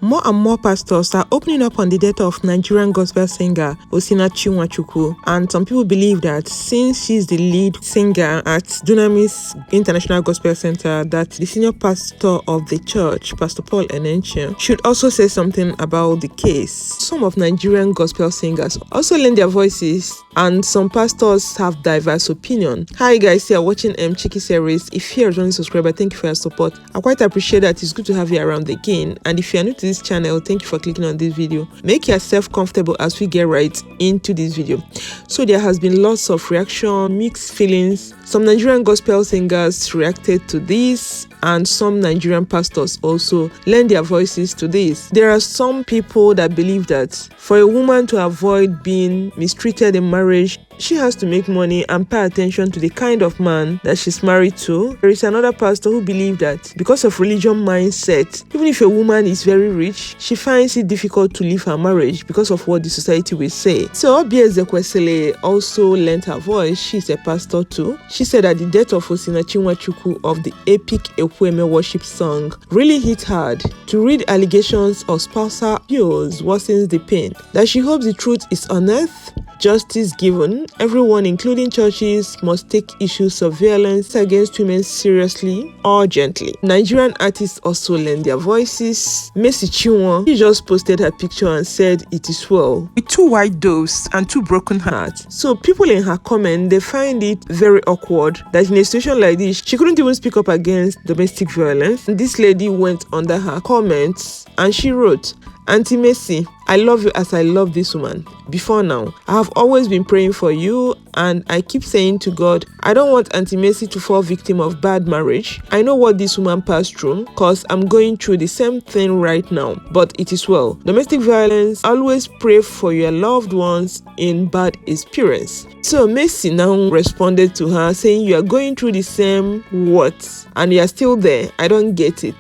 More and more pastors are opening up on the death of Nigerian gospel singer Osinachi Nwachukwu, and some people believe that since she's the lead singer at Dunamis International Gospel Center, that the senior pastor of the church, Pastor Paul Enenche, should also say something about the case. Some of Nigerian gospel singers also lend their voices, and some pastors have diverse opinion. Hi guys, you are watching Mchikky series. If you're a returning subscriber, thank you for your support. I quite appreciate that. It's good to have you around again. And if you are new to this channel, thank you for clicking on this video. Make yourself comfortable as we get right into this video. So there has been lots of reaction, mixed feelings. Some Nigerian gospel singers reacted to this, and some Nigerian pastors also lend their voices to this. There are some people that believe that for a woman to avoid being mistreated in marriage, she has to make money and pay attention to the kind of man that she's married to. There is another pastor who believes that because of religion mindset, even if a woman is very rich, she finds it difficult to leave her marriage because of what the society will say. So Obi Ezekwesili also lent her voice. She's a pastor too. She said that the death of Osinachi Nwachukwu of the epic Ekweme worship song really hit hard. To read allegations of spousal abuse worsens the pain. That she hopes the truth is unearthed, justice given. Everyone, including churches, must take issues of violence against women seriously, urgently. Nigerian artists also lend their voices. Mchikky, she just posted her picture and said it is well, with 2 white doves and 2 broken hearts. So people in her comment, they find it very awkward that in a situation like this, she couldn't even speak up against domestic violence. And this lady went under her comments and she wrote, "Auntie Mercy, I love you as I love this woman. Before now, I have always been praying for you, and I keep saying to God, I don't want Auntie Mercy to fall victim of bad marriage. I know what this woman passed through, cause I'm going through the same thing right now, but it is well. Domestic violence, always pray for your loved ones in bad experience." So Mercy now responded to her saying, "You are going through the same what? And you are still there. I don't get it."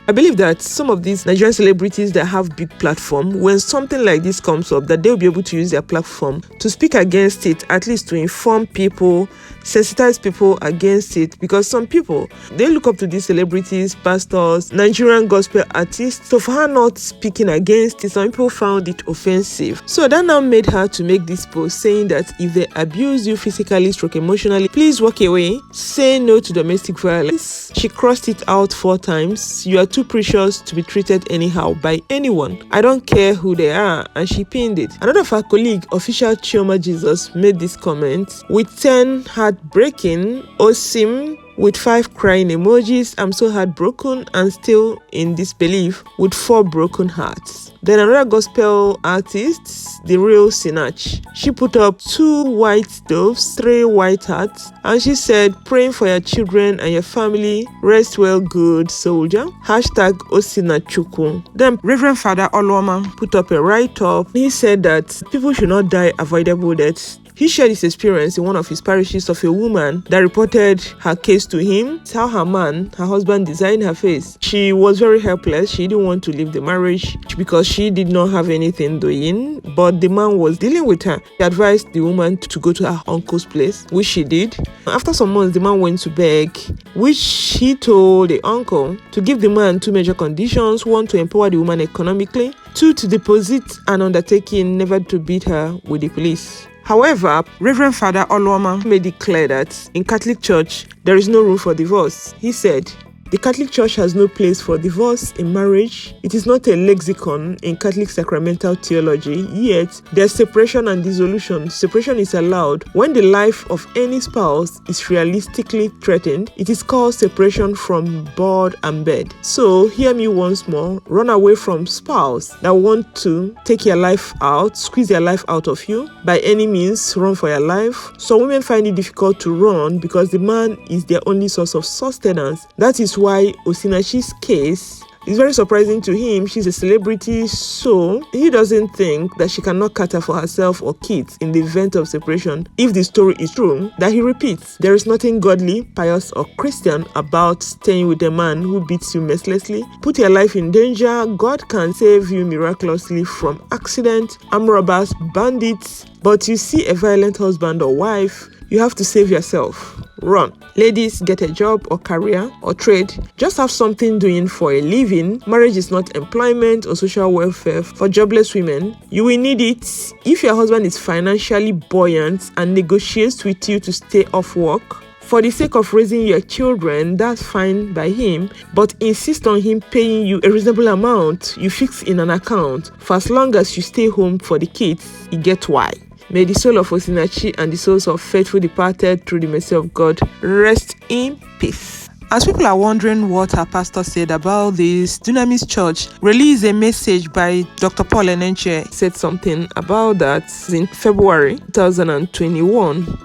I believe that some of these Nigerian celebrities that have big platform, when something like this comes up, that they'll be able to use their platform to speak against it, at least to inform people, sensitize people against it, because some people, they look up to these celebrities, pastors, Nigerian gospel artists. So for her not speaking against it, some people found it offensive. So that now made her to make this post saying that if they abuse you physically or emotionally, please walk away. Say no to domestic violence. She crossed it out 4 times. You are too precious to be treated anyhow by anyone. I don't care who they are, and she pinned it. Another of her colleague, official Chioma Jesus, made this comment with 10 heartbreaking Osim with 5 crying emojis, I'm so heartbroken and still in disbelief, with 4 broken hearts. Then another gospel artist, the real Osinachi, she put up 2 white doves, 3 white hearts, and she said, praying for your children and your family, rest well good soldier, #Osinachukwu. Then Reverend Father Oluoma put up a write-up. He said that people should not die avoidable deaths. He shared his experience in one of his parishes of a woman that reported her case to him. It's how her husband designed her face. She was very helpless. She didn't want to leave the marriage because she did not have anything doing, but the man was dealing with her. He advised the woman to go to her uncle's place, which she did. After some months, the man went to beg, which he told the uncle to give the man 2 major conditions: 1, to empower the woman economically; 2, to deposit an undertaking never to beat her with the police. However, Reverend Father Oluoma made it clear that in Catholic Church, there is no room for divorce. He said, the Catholic Church has no place for divorce in marriage. It is not a lexicon in Catholic sacramental theology, yet there's separation and dissolution. Separation is allowed when the life of any spouse is realistically threatened. It is called separation from board and bed. So hear me once more, run away from spouse that want to take your life out, squeeze your life out of you. By any means, run for your life. Some women find it difficult to run because the man is their only source of sustenance. That is why Osinachi's case is very surprising to him. She's a celebrity, so he doesn't think that she cannot cater for herself or kids in the event of separation. If the story is true, that he repeats, there is nothing godly, pious, or Christian about staying with a man who beats you mercilessly, put your life in danger. God can save you miraculously from accident, armed robbers, bandits, but you see a violent husband or wife, you have to save yourself. Run. Ladies, get a job or career or trade. Just have something doing for a living. Marriage is not employment or social welfare for jobless women. You will need it if your husband is financially buoyant and negotiates with you to stay off work. For the sake of raising your children, that's fine by him, but insist on him paying you a reasonable amount you fix in an account. For as long as you stay home for the kids, you get why. May the soul of Osinachi and the souls of faithful departed through the mercy of God rest in peace. As people are wondering what our pastor said about this, Dunamis Church released a message by Dr. Paul Enenche. He said something about that in February 2021.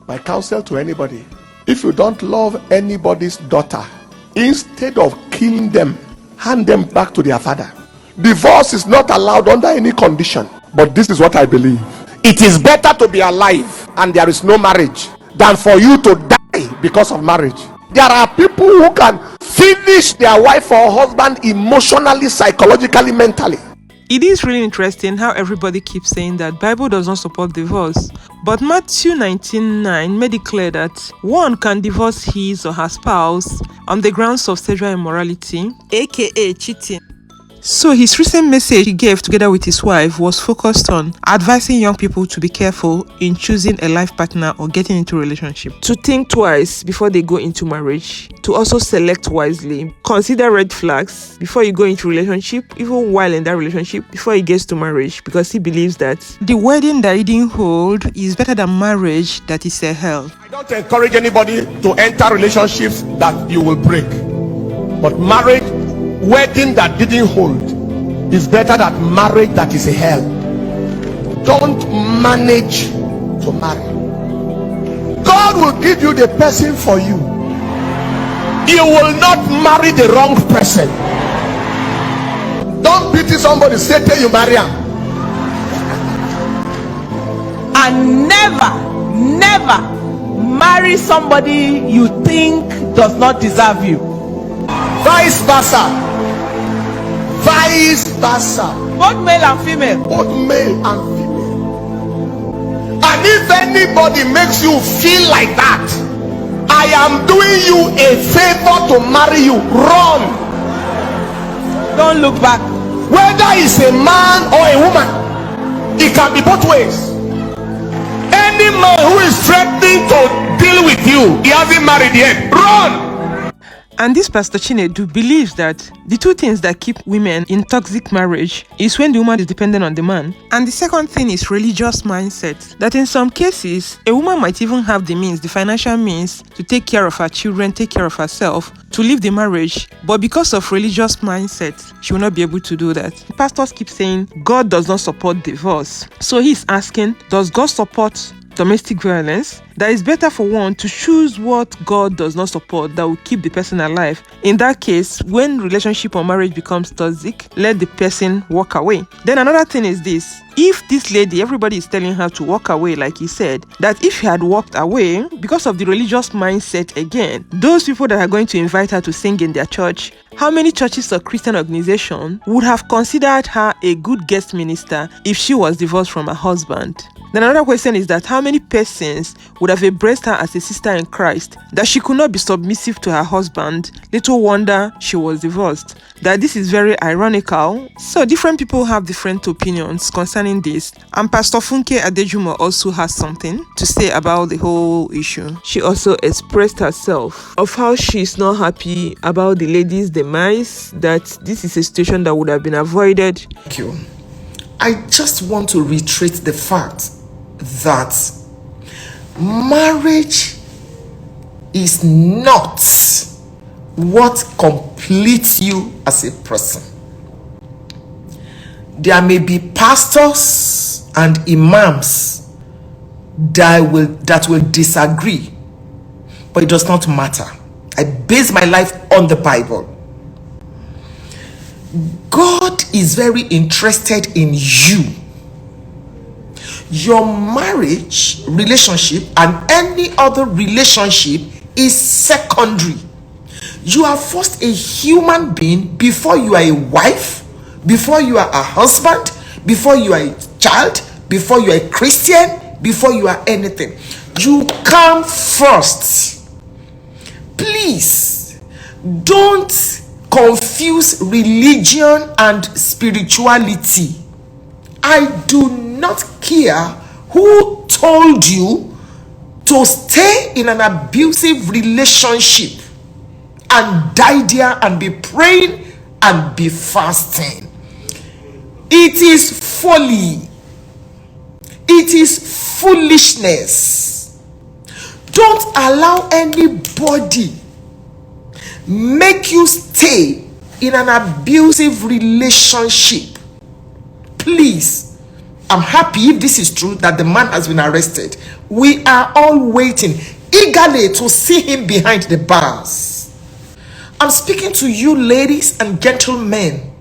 My counsel to anybody, if you don't love anybody's daughter, instead of killing them, hand them back to their father. Divorce is not allowed under any condition, but this is what I believe. It is better to be alive and there is no marriage than for you to die because of marriage. There are people who can finish their wife or husband emotionally, psychologically, mentally. It is really interesting how everybody keeps saying that Bible does not support divorce. But Matthew 19:9 made it clear that one can divorce his or her spouse on the grounds of sexual immorality, aka cheating. So his recent message he gave together with his wife was focused on advising young people to be careful in choosing a life partner or getting into a relationship. To think twice before they go into marriage. To also select wisely. Consider red flags before you go into a relationship, even while in that relationship, before he gets to marriage, because he believes that the wedding that he didn't hold is better than marriage that is a hell. I don't encourage anybody to enter relationships that you will break. But marriage, wedding that didn't hold is better than marriage that is a hell. Don't manage to marry. God will give you the person for you. You will not marry the wrong person. Don't pity somebody, say till you marry him. And never marry somebody you think does not deserve you. Vice versa. Vice versa. Both male and female. Both male and female. And if anybody makes you feel like that, I am doing you a favor to marry you. Run. Don't look back. Whether it's a man or a woman, it can be both ways. Any man who is threatening to deal with you, he hasn't married yet. Run. And this Pastor Chinedu believes that the two things that keep women in toxic marriage is when the woman is dependent on the man. And the second thing is religious mindset. That in some cases, a woman might even have the means, the financial means, to take care of her children, take care of herself, to leave the marriage. But because of religious mindset, she will not be able to do that. Pastors keep saying God does not support divorce. So he's asking, does God support domestic violence? That is better for one to choose what God does not support that will keep the person alive. In that case, when relationship or marriage becomes toxic, let the person walk away. Then another thing is this: if this lady, everybody is telling her to walk away, like he said, that if she had walked away because of the religious mindset again, those people that are going to invite her to sing in their church, how many churches or Christian organization would have considered her a good guest minister if she was divorced from her husband? Then another question is that how many persons would have embraced her as a sister in Christ, that she could not be submissive to her husband? Little wonder she was divorced. That this is very ironical. So different people have different opinions concerning this. And Pastor Funke Adejumo also has something to say about the whole issue. She also expressed herself of how she is not happy about the lady's demise, that this is a situation that would have been avoided. Thank you. I just want to reiterate the fact that marriage is not what completes you as a person. There may be pastors and imams that will disagree, but it does not matter. I base my life on the Bible. God is very interested in you. Your marriage relationship and any other relationship is secondary. You are first a human being before you are a wife, before you are a husband, before you are a child, before you are a Christian, before you are anything. You come first. Please don't confuse religion and spirituality. I do not care who told you to stay in an abusive relationship and die there and be praying and be fasting. It is folly. It is foolishness. Don't allow anybody make you stay in an abusive relationship. Please, I'm happy if this is true that the man has been arrested. We are all waiting eagerly to see him behind the bars. I'm speaking to you, ladies and gentlemen.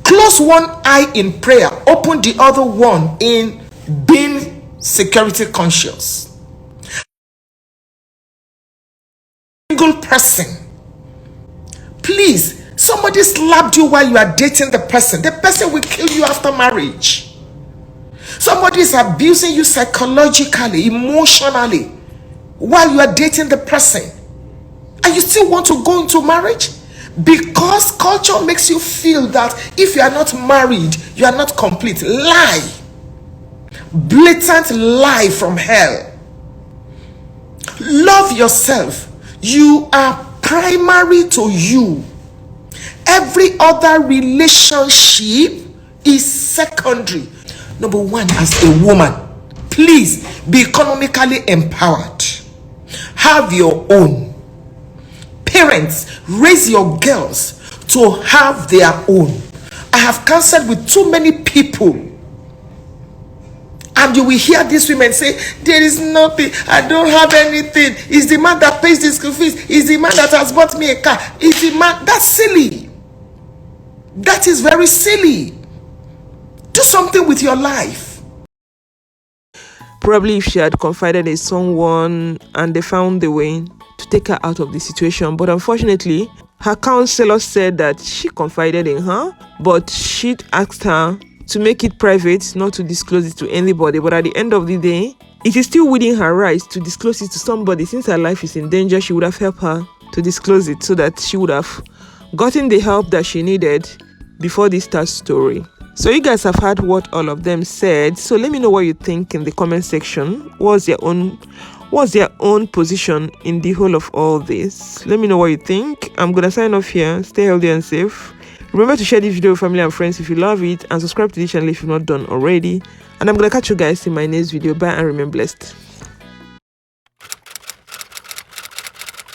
Close one eye in prayer, open the other one in being security conscious. Single person, please, somebody slapped you while you are dating the person will kill you after marriage. Somebody is abusing you psychologically, emotionally while you are dating the person, and you still want to go into marriage because culture makes you feel that if you are not married you are not complete. Lie. Blatant lie from hell. Love yourself. You are primary to you. Every other relationship is secondary. Number one, as a woman, please be economically empowered. Have your own. Parents, raise your girls to have their own. I have counseled with too many people, and you will hear these women say, there is nothing, I don't have anything, it's the man that pays the school fees, it's the man that has bought me a car, it's the man. That's silly. That is very silly. Do something with your life. Probably if she had confided in someone and they found the way to take her out of the situation, but unfortunately her counselor said that she confided in her, but she'd asked her to make it private, not to disclose it to anybody. But at the end of the day, it is still within her rights to disclose it to somebody. Since her life is in danger, she would have helped her to disclose it so that she would have gotten the help that she needed before this sad story. So you guys have heard what all of them said, so let me know what you think in the comment section. What's their own position in the whole of all this? Let me know what you think. I'm gonna sign off here. Stay healthy and safe. Remember to share this video with family and friends if you love it, and subscribe to the channel if you've not done already. And I'm gonna catch you guys in my next video. Bye and remain blessed.